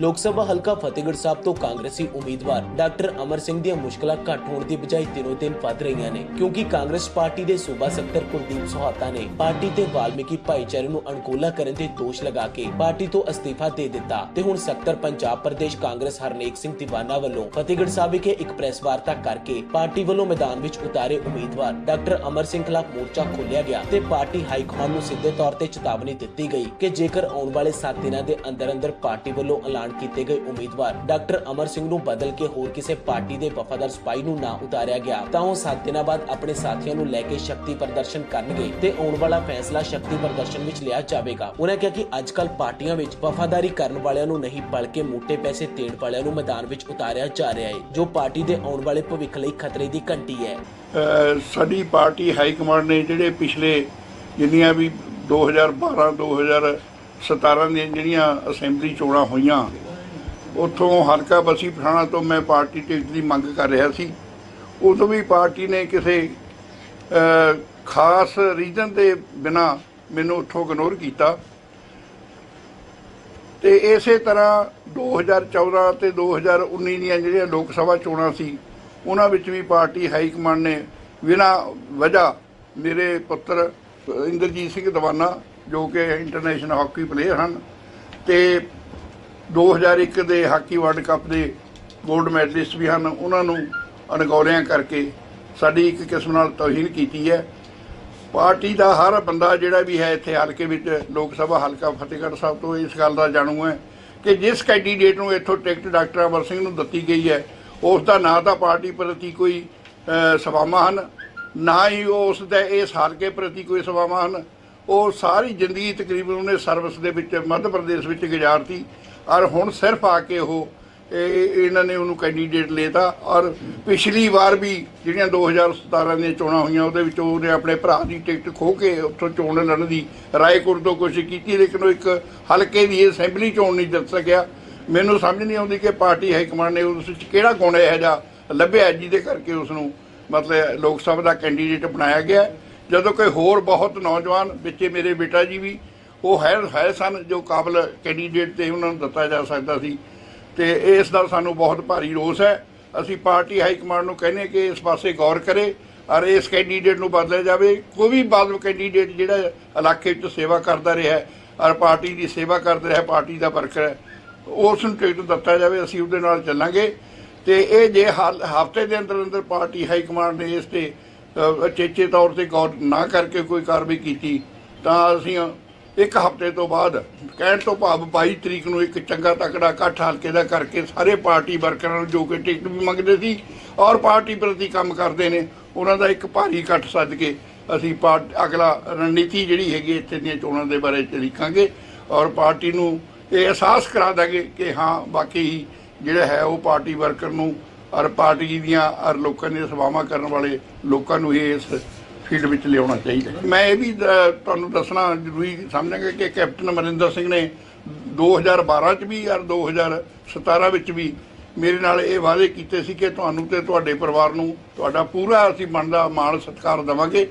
लोक सभा हलका फतेहगढ़ साहब तो कांग्रेसी उम्मीदवार डॉक्टर अमर सिंह ਦੀਆਂ ਮੁਸ਼ਕਲਾਂ ਘੱਟ ਹੋਣ ਦੀ ਬਜਾਏ ਦਿਨੋਂ ਦਿਨ ਵੱਧ ਰਹੀਆਂ ਨੇ ਕਿਉਂਕਿ ਕਾਂਗਰਸ ਪਾਰਟੀ ਦੇ ਸੂਬਾ ਸਕੱਤਰ ਕੁਲਦੀਪ ਸੋਹਾਤਾ ਨੇ ਪਾਰਟੀ ਤੇ ਵਾਲਮੀਕੀ ਭਾਈਚਾਰੇ ਨੂੰ ਅਣਗੌਲਾ ਕਰਨ ਦੇ ਦੋਸ਼ ਲਗਾ ਕੇ ਪਾਰਟੀ ਤੋਂ ਅਸਤੀਫਾ ਦੇ ਦਿੱਤਾ ਤੇ ਹੁਣ ਸਕੱਤਰ ਪੰਜਾਬ ਪ੍ਰਦੇਸ਼ ਕਾਂਗਰਸ ਹਰਨੇਕ ਸਿੰਘ ਦੀਵਾਨਾ ਵੱਲੋਂ ਫਤਿਹਗੜ੍ਹ ਸਾਹਿਬ ਵਿਖੇ ਇੱਕ ਪ੍ਰੈਸ ਵਾਰਤਾ ਕਰਕੇ ਪਾਰਟੀ ਵੱਲੋਂ ਮੈਦਾਨ ਵਿੱਚ ਉਤਾਰੇ ਉਮੀਦਵਾਰ ਡਾਕਟਰ ਅਮਰ ਸਿੰਘ ਖਿਲਾਫ ਮੋਰਚਾ ਖੋਲ੍ਹਿਆ ਗਿਆ ਤੇ ਪਾਰਟੀ ਹਾਈ ਕਮਾਂਡ ਨੂੰ ਸਿੱਧੇ ਤੌਰ ਤੇ ਚੇਤਾਵਨੀ ਦਿੱਤੀ ਗਈ ਕਿ ਜੇਕਰ ਆਉਣ ਵਾਲੇ 7 ਦਿਨਾਂ ਦੇ ਅੰਦਰ ਪਾਰਟੀ ਵੱਲੋਂ ਐਲਾਨ ਕੀਤੇ ਗਏ ਉਮੀਦਵਾਰ ਡਾਕਟਰ ਅਮਰ ਸਿੰਘ ਨੂੰ ਬਦਲ ਕੇ ਹੋਰ ਕਿਸੇ ਪਾਰਟੀ ਦੇ ਵਫਾਦਾਰ ਸਿਪਾਹੀ ਨੂੰ ਨਾ ਉਤਾਰਿਆ ਗਿਆ ਤਾਂ ਉਹ 7 ਦਿਨਾਂ ਬਾਅਦ ਆਪਣੇ ਸਾਥੀਆਂ ਨੂੰ ਲੈ ਕੇ ਸ਼ਕਤੀ ਪ੍ਰਦਰਸ਼ਨ ਕਰਨਗੇ ਤੇ ਆਉਣ ਵਾਲਾ ਫੈਸਲਾ ਸ਼ਕਤੀ ਪ੍ਰਦਰਸ਼ਨ ਵਿੱਚ ਲਿਆ ਜਾਵੇਗਾ। ਉਹਨਾਂ ਕਿਹਾ ਕਿ ਅੱਜਕੱਲ ਪਾਰਟੀਆਂ ਵਿੱਚ ਵਫਾਦਾਰੀ ਕਰਨ ਵਾਲਿਆਂ ਨੂੰ ਨਹੀਂ ਬਲਕਿ ਮੋਟੇ ਪੈਸੇ ਦੇਣ ਵਾਲਿਆਂ ਨੂੰ ਮੈਦਾਨ ਵਿੱਚ ਉਤਾਰਿਆ ਜਾ ਰਿਹਾ ਹੈ ਜੋ ਪਾਰਟੀ ਦੇ ਆਉਣ ਵਾਲੇ ਭਵਿੱਖ ਲਈ ਖਤਰੇ ਦੀ ਘੰਟੀ ਹੈ। ਸਾਡੀ ਪਾਰਟੀ ਹਾਈ ਕਮਾਂਡ ਨੇ ਜਿਹੜੇ ਪਿਛਲੇ ਜਿੰਨੀਆਂ ਵੀ 2012 2017 ਦੀਆਂ ਜਿਹੜੀਆਂ ਅਸੈਂਬਲੀ ਚੋਣਾਂ ਹੋਈਆਂ ਉੱਥੋਂ ਹਲਕਾ ਬਸੀ ਪਠਾਣਾ ਤੋਂ ਮੈਂ ਪਾਰਟੀ ਟਿਕਟ ਦੀ ਮੰਗ ਕਰ ਰਿਹਾ ਸੀ। ਉਦੋਂ ਵੀ ਪਾਰਟੀ ਨੇ ਕਿਸੇ ਖਾਸ ਰੀਜ਼ਨ ਦੇ ਬਿਨਾ ਮੈਨੂੰ ਉੱਥੋਂ ਇਗਨੋਰ ਕੀਤਾ ਤੇ ਇਸੇ ਤਰ੍ਹਾਂ 2014 ਤੇ 2019 ਦੀਆਂ ਜਿਹੜੀਆਂ ਲੋਕ ਸਭਾ ਚੋਣਾਂ ਸੀ ਉਹਨਾਂ ਵਿੱਚ ਵੀ ਪਾਰਟੀ ਹਾਈ ਕਮਾਂਡ ਨੇ ਬਿਨਾਂ ਵਜ੍ਹਾ ਮੇਰੇ ਪੁੱਤਰ ਇੰਦਰਜੀਤ ਸਿੰਘ ਦੀਵਾਨਾ ਜੋ ਕਿ ਇੰਟਰਨੈਸ਼ਨਲ ਹਾਕੀ ਪਲੇਅਰ ਹਨ ਤੇ 2001 ਦੇ ਹਾਕੀ ਵਰਲਡ ਕੱਪ ਦੇ ਗੋਲਡ ਮੈਡਲਿਸਟ ਵੀ ਹਨ ਉਹਨਾਂ ਨੂੰ ਅਣਗੌਲਿਆਂ ਕਰਕੇ ਸਾਡੀ ਇੱਕ ਕਿਸਮ ਨਾਲ ਤੋਹੀਨ ਕੀਤੀ ਹੈ। ਪਾਰਟੀ ਦਾ ਹਰ ਬੰਦਾ ਜਿਹੜਾ ਵੀ ਹੈ ਇੱਥੇ ਹਲਕੇ ਵਿੱਚ ਲੋਕ ਸਭਾ ਹਲਕਾ ਫਤਿਹਗੜ੍ਹ ਸਾਹਿਬ ਤੋਂ ਇਸ ਗੱਲ ਦਾ ਜਾਣੂ ਹੈ ਕਿ ਜਿਸ ਕੈਂਡੀਡੇਟ ਨੂੰ ਇੱਥੋਂ ਟਿਕਟ ਡਾਕਟਰ ਅਮਰ ਸਿੰਘ ਨੂੰ ਦਿੱਤੀ ਗਈ ਹੈ ਉਸ ਦਾ ਨਾ ਤਾਂ ਪਾਰਟੀ ਪ੍ਰਤੀ ਕੋਈ ਸੇਵਾਵਾਂ ਹਨ ਨਾ ਹੀ ਉਸ ਦਾ ਇਸ ਹਲਕੇ ਪ੍ਰਤੀ ਕੋਈ ਸੇਵਾਵਾਂ ਹਨ। ਉਹ ਸਾਰੀ ਜ਼ਿੰਦਗੀ ਤਕਰੀਬਨ ਉਹਨੇ ਸਰਵਿਸ ਦੇ ਵਿੱਚ ਮੱਧ ਪ੍ਰਦੇਸ਼ ਵਿੱਚ ਗੁਜ਼ਾਰਤੀ ਔਰ ਹੁਣ ਸਿਰਫ ਆ ਕੇ ਉਹ ਇਹਨਾਂ ਨੇ ਉਹਨੂੰ ਕੈਂਡੀਡੇਟ ਲੈਤਾ ਔਰ ਪਿਛਲੀ ਵਾਰ ਵੀ ਜਿਹੜੀਆਂ 2017 ਦੀਆਂ ਚੋਣਾਂ ਹੋਈਆਂ ਉਹਦੇ ਵਿੱਚ ਉਹਨੇ ਆਪਣੇ ਭਰਾ ਦੀ ਟਿਕਟ ਖੋਹ ਕੇ ਉੱਥੋਂ ਚੋਣ ਲੜਨ ਦੀ ਰਾਏਕੋਟ ਤੋਂ ਕੋਸ਼ਿਸ਼ ਕੀਤੀ ਲੇਕਿਨ ਉਹ ਇੱਕ ਹਲਕੇ ਦੀ ਅਸੈਂਬਲੀ ਚੋਣ ਨਹੀਂ ਜਿੱਤ ਸਕਿਆ। ਮੈਨੂੰ ਸਮਝ ਨਹੀਂ ਆਉਂਦੀ ਕਿ ਪਾਰਟੀ ਹਾਈ ਕਮਾਂਡ ਨੇ ਉਸ ਵਿੱਚ ਕਿਹੜਾ ਗੁਣ ਇਹੋ ਜਿਹਾ ਲੱਭਿਆ ਜਿਹਦੇ ਕਰਕੇ ਉਸ ਨੂੰ ਮਤਲਬ ਲੋਕ ਸਭਾ ਦਾ ਕੈਂਡੀਡੇਟ ਬਣਾਇਆ ਗਿਆ ਜਦੋਂ ਕੋਈ ਹੋਰ ਬਹੁਤ ਨੌਜਵਾਨ ਵਿੱਚੇ ਮੇਰੇ ਬੇਟਾ ਜੀ ਵੀ ਉਹ ਹੈ ਸਨ ਜੋ ਕਾਬਲ ਕੈਂਡੀਡੇਟ ਤੇ ਉਹਨਾਂ ਨੂੰ ਦਿੱਤਾ ਜਾ ਸਕਦਾ ਸੀ ਤੇ ਇਸ ਦਾ ਸਾਨੂੰ ਬਹੁਤ ਭਾਰੀ ਰੋਸ ਹੈ। ਅਸੀਂ ਪਾਰਟੀ ਹਾਈ ਕਮਾਂਡ ਨੂੰ ਕਹਿੰਦੇ ਕਿ ਇਸ ਪਾਸੇ ਗੌਰ ਕਰੇ ਔਰ ਇਸ ਕੈਂਡੀਡੇਟ ਨੂੰ ਬਦਲਿਆ ਜਾਵੇ। ਕੋਈ ਵੀ ਬਾਦਲ ਕੈਂਡੀਡੇਟ ਜਿਹੜਾ ਇਲਾਕੇ ਵਿੱਚ ਸੇਵਾ ਕਰਦਾ ਰਿਹਾ ਔਰ ਪਾਰਟੀ ਦੀ ਸੇਵਾ ਕਰਦਾ ਰਿਹਾ ਪਾਰਟੀ ਦਾ ਵਰਕਰ ਹੈ ਉਸ ਨੂੰ ਟਿਕਟ ਦਿੱਤਾ ਜਾਵੇ ਅਸੀਂ ਉਹਦੇ ਨਾਲ ਚੱਲਾਂਗੇ ਤੇ ਇਹ ਜੇ ਹਫ਼ਤੇ ਦੇ ਅੰਦਰ ਪਾਰਟੀ ਹਾਈ ਕਮਾਂਡ ਨੇ ਇਸ ਤੇ ਉਚੇਚੇ ਤੌਰ ਤੇ ਗੌਰ ਨਾ ਕਰਕੇ ਕੋਈ ਕਾਰਵਾਈ ਕੀਤੀ ਤਾਂ ਅਸੀਂ ਇੱਕ ਹਫ਼ਤੇ ਤੋਂ ਬਾਅਦ ਕਹਿਣ ਤੋਂ ਭਾਵ 22 ਤਰੀਕ ਨੂੰ ਇੱਕ ਚੰਗਾ ਤਕੜਾ ਇਕੱਠ ਹਲਕੇ ਦਾ ਕਰਕੇ ਸਾਰੇ ਪਾਰਟੀ ਵਰਕਰਾਂ ਨੂੰ ਜੋ ਕਿ ਟਿਕਟ ਵੀ ਮੰਗਦੇ ਸੀ ਔਰ ਪਾਰਟੀ ਪ੍ਰਤੀ ਕੰਮ ਕਰਦੇ ਨੇ ਉਹਨਾਂ ਦਾ ਇੱਕ ਭਾਰੀ ਇਕੱਠ ਸੱਦ ਕੇ ਅਸੀਂ ਅਗਲਾ ਰਣਨੀਤੀ ਜਿਹੜੀ ਹੈਗੀ ਇੱਥੇ ਦੀਆਂ ਚੋਣਾਂ ਦੇ ਬਾਰੇ ਲਿਖਾਂਗੇ ਔਰ ਪਾਰਟੀ ਨੂੰ ਇਹ ਅਹਿਸਾਸ ਕਰਾ ਦਾਂਗੇ ਕਿ ਹਾਂ ਬਾਕੀ ਜਿਹੜਾ ਹੈ ਉਹ ਪਾਰਟੀ ਵਰਕਰ ਨੂੰ ਔਰ ਪਾਰਟੀ ਦੀਆਂ ਔਰ ਲੋਕਾਂ ਦੀਆਂ ਸੇਵਾਵਾਂ ਕਰਨ ਵਾਲੇ ਲੋਕਾਂ ਨੂੰ ਇਸ ਫੀਲਡ ਵਿੱਚ ਲਿਆਉਣਾ ਚਾਹੀਦਾ। ਮੈਂ ਇਹ ਵੀ ਤੁਹਾਨੂੰ ਦੱਸਣਾ ਜ਼ਰੂਰੀ ਸਮਝਾਂਗਾ ਕਿ ਕੈਪਟਨ ਅਮਰਿੰਦਰ ਸਿੰਘ ਨੇ 2012 'ਚ ਵੀ ਔਰ 2017 ਵਿੱਚ ਵੀ ਮੇਰੇ ਨਾਲ ਇਹ ਵਾਅਦੇ ਕੀਤੇ ਸੀ ਕਿ ਤੁਹਾਨੂੰ ਤੇ ਤੁਹਾਡੇ ਪਰਿਵਾਰ ਨੂੰ ਤੁਹਾਡਾ ਪੂਰਾ ਅਸੀਂ ਬਣਦਾ ਮਾਣ ਸਤਿਕਾਰ ਦੇਵਾਂਗੇ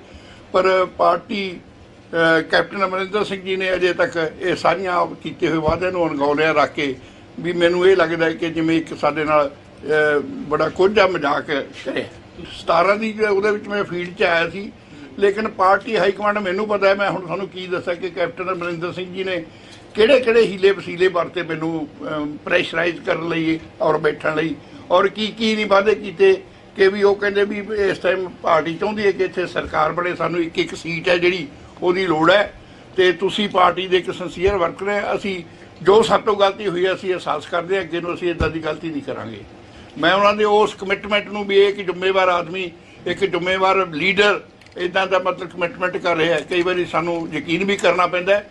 ਪਰ ਪਾਰਟੀ ਕੈਪਟਨ ਅਮਰਿੰਦਰ ਸਿੰਘ ਜੀ ਨੇ ਅਜੇ ਤੱਕ ਇਹ ਸਾਰੀਆਂ ਕੀਤੇ ਹੋਏ ਵਾਅਦਿਆਂ ਨੂੰ ਅਣਗੌਲਿਆਂ ਰੱਖ ਕੇ ਵੀ ਮੈਨੂੰ ਇਹ ਲੱਗਦਾ ਕਿ ਜਿਵੇਂ ਇੱਕ ਸਾਡੇ ਨਾਲ ਬੜਾ ਕੋਝਾ ਮਜ਼ਾਕ ਕਰਿਆ। 17 ਦੀ ਉਹਦੇ ਵਿੱਚ ਮੈਂ ਫੀਲਡ 'ਚ ਆਇਆ ਸੀ ਲੇਕਿਨ ਪਾਰਟੀ ਹਾਈ ਕਮਾਂਡ ਮੈਨੂੰ ਪਤਾ ਹੈ ਮੈਂ ਹੁਣ ਤੁਹਾਨੂੰ ਕੀ ਦੱਸਾਂ ਕਿ ਕੈਪਟਨ ਅਮਰਿੰਦਰ ਸਿੰਘ ਜੀ ਨੇ ਕਿਹੜੇ ਹੀਲੇ ਵਸੀਲੇ ਵਰਤੇ ਮੈਨੂੰ ਪ੍ਰੈਸ਼ਰਾਈਜ਼ ਕਰਨ ਲਈ ਔਰ ਬੈਠਣ ਲਈ ਔਰ ਕੀ ਨਹੀਂ ਵਾਅਦੇ ਕੀਤੇ ਕਿ ਵੀ ਉਹ ਕਹਿੰਦੇ ਵੀ ਇਸ ਟਾਈਮ ਪਾਰਟੀ ਚਾਹੁੰਦੀ ਹੈ ਕਿ ਇੱਥੇ ਸਰਕਾਰ ਬਣੇ ਸਾਨੂੰ ਇੱਕ ਸੀਟ ਹੈ ਜਿਹੜੀ ਉਹਦੀ ਲੋੜ ਹੈ ਤੇ ਤੁਸੀਂ ਪਾਰਟੀ ਦੇ ਇੱਕ ਸਿੰਸੀਅਰ ਵਰਕਰ ਹੈ ਅਸੀਂ ਜੋ ਸਾਡੇ ਤੋਂ ਗਲਤੀ ਹੋਈ ਹੈ ਅਸੀਂ ਅਹਿਸਾਸ ਕਰਦੇ ਹਾਂ ਅੱਗੇ ਨੂੰ ਅਸੀਂ ਇੱਦਾਂ ਦੀ ਗਲਤੀ ਨਹੀਂ ਕਰਾਂਗੇ। ਮੈਂ ਉਹਨਾਂ ਦੇ ਉਸ ਕਮਿਟਮੈਂਟ ਨੂੰ ਵੀ ਇੱਕ ਜ਼ਿੰਮੇਵਾਰ ਆਦਮੀ ਇੱਕ ਜ਼ਿੰਮੇਵਾਰ ਲੀਡਰ ਇੱਦਾਂ ਦਾ ਮਤਲਬ ਕਮਿਟਮੈਂਟ ਕਰ ਰਿਹਾ ਹੈ ਕਈ ਵਾਰੀ ਸਾਨੂੰ ਯਕੀਨ ਵੀ ਕਰਨਾ ਪੈਂਦਾ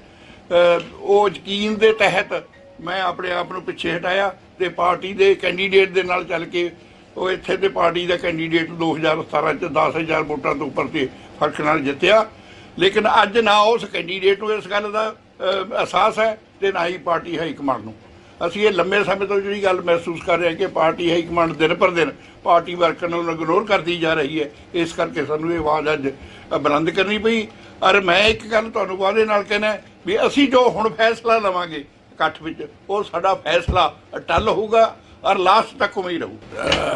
ਉਹ ਯਕੀਨ ਦੇ ਤਹਿਤ ਮੈਂ ਆਪਣੇ ਆਪ ਨੂੰ ਪਿੱਛੇ ਹਟਾਇਆ ਤੇ ਪਾਰਟੀ ਦੇ ਕੈਂਡੀਡੇਟ ਦੇ ਨਾਲ ਚੱਲ ਕੇ ਉਹ ਇੱਥੇ ਤੇ ਪਾਰਟੀ ਦਾ ਕੈਂਡੀਡੇਟ 2017 'ਚ 10,000 ਵੋਟਾਂ ਤੋਂ ਉੱਪਰ ਤੇ ਫਰਕ ਨਾਲ ਜਿੱਤਿਆ ਲੇਕਿਨ ਅੱਜ ਨਾ ਉਸ ਕੈਂਡੀਡੇਟ ਨੂੰ ਇਸ ਗੱਲ ਦਾ ਅਹਿਸਾਸ ਹੈ ਤੇ ਨਾ ਹੀ ਪਾਰਟੀ ਹਾਈ ਕਮਾਂਡ ਨੂੰ। ਅਸੀਂ ਇਹ ਲੰਮੇ ਸਮੇਂ ਤੋਂ ਜਿਹੜੀ ਗੱਲ ਮਹਿਸੂਸ ਕਰ ਰਹੇ ਹਾਂ ਕਿ ਪਾਰਟੀ ਹਾਈ ਕਮਾਂਡ ਦਿਨ ਪਰ ਦਿਨ ਪਾਰਟੀ ਵਰਕਰ ਨੂੰ ਇਗਨੋਰ ਕਰਦੀ ਜਾ ਰਹੀ ਹੈ ਇਸ ਕਰਕੇ ਸਾਨੂੰ ਇਹ ਆਵਾਜ਼ ਅੱਜ ਬੁਲੰਦ ਕਰਨੀ ਪਈ ਔਰ ਮੈਂ ਇੱਕ ਗੱਲ ਤੁਹਾਨੂੰ ਵਾਅਦੇ ਨਾਲ ਕਹਿਣਾ ਵੀ ਅਸੀਂ ਜੋ ਹੁਣ ਫੈਸਲਾ ਲਵਾਂਗੇ ਇਕੱਠ ਵਿੱਚ ਉਹ ਸਾਡਾ ਫੈਸਲਾ ਅਟੱਲ ਹੋਊਗਾ ਔਰ ਲਾਸਟ ਤੱਕ ਉਵੇਂ ਹੀ ਰਹੂ।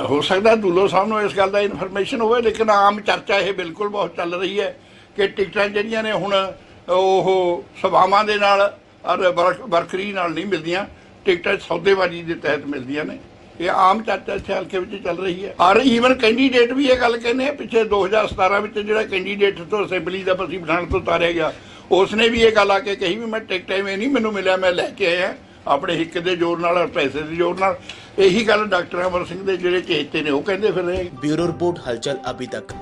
ਹੋ ਸਕਦਾ ਦੁੱਲੋ ਸਾਹਿਬ ਨੂੰ ਇਸ ਗੱਲ ਦਾ ਇਨਫੋਰਮੇਸ਼ਨ ਹੋਵੇ, ਲੇਕਿਨ ਆਮ ਚਰਚਾ ਇਹ ਬਿਲਕੁਲ ਬਹੁਤ ਚੱਲ ਰਹੀ ਹੈ ਕਿ ਟਿਕਟਾਂ ਜਿਹੜੀਆਂ ਨੇ ਹੁਣ ਉਹ ਸਭਾਵਾਂ ਦੇ ਨਾਲ ਔਰ ਵਰਕਰੀ ਨਾਲ ਨਹੀਂ ਮਿਲਦੀਆਂ, ਟਿਕਟਾਂ ਸੌਦੇਬਾਜ਼ੀ ਦੇ ਤਹਿਤ ਮਿਲਦੀਆਂ ਨੇ। ਇਹ ਆਮ ਚਰਚਾ ਇੱਥੇ ਹਲਕੇ ਵਿੱਚ ਚੱਲ ਰਹੀ ਹੈ ਔਰ ਈਵਨ ਕੈਂਡੀਡੇਟ ਵੀ ਇਹ ਗੱਲ ਕਹਿੰਦੇ ਆ। ਪਿੱਛੇ 2017 ਵਿੱਚ ਜਿਹੜਾ ਕੈਂਡੀਡੇਟ ਤੋਂ ਅਸੈਂਬਲੀ ਦਾ ਬਸੀ ਪਠਾਨ ਤੋਂ ਉਤਾਰਿਆ ਗਿਆ, ਉਸਨੇ ਵੀ ਇਹ ਗੱਲ ਆ ਕੇ ਕਹੀ ਵੀ ਮੈਂ ਟਿਕਟ ਐਵੇਂ ਨਹੀਂ ਮੈਨੂੰ ਮਿਲਿਆ, ਮੈਂ ਲੈ ਕੇ ਆਇਆ ਆਪਣੇ ਹਿੱਕ ਦੇ ਜ਼ੋਰ ਨਾਲ ਔਰ ਪੈਸੇ ਦੇ ਜ਼ੋਰ ਨਾਲ। ਇਹੀ ਗੱਲ ਡਾਕਟਰ ਅਮਰ ਸਿੰਘ ਦੇ ਜਿਹੜੇ ਚਹੇਤੇ ਨੇ ਉਹ ਕਹਿੰਦੇ ਫਿਰ ਰਹੇ। ब्यूरो रिपोर्ट हलचल अभी तक।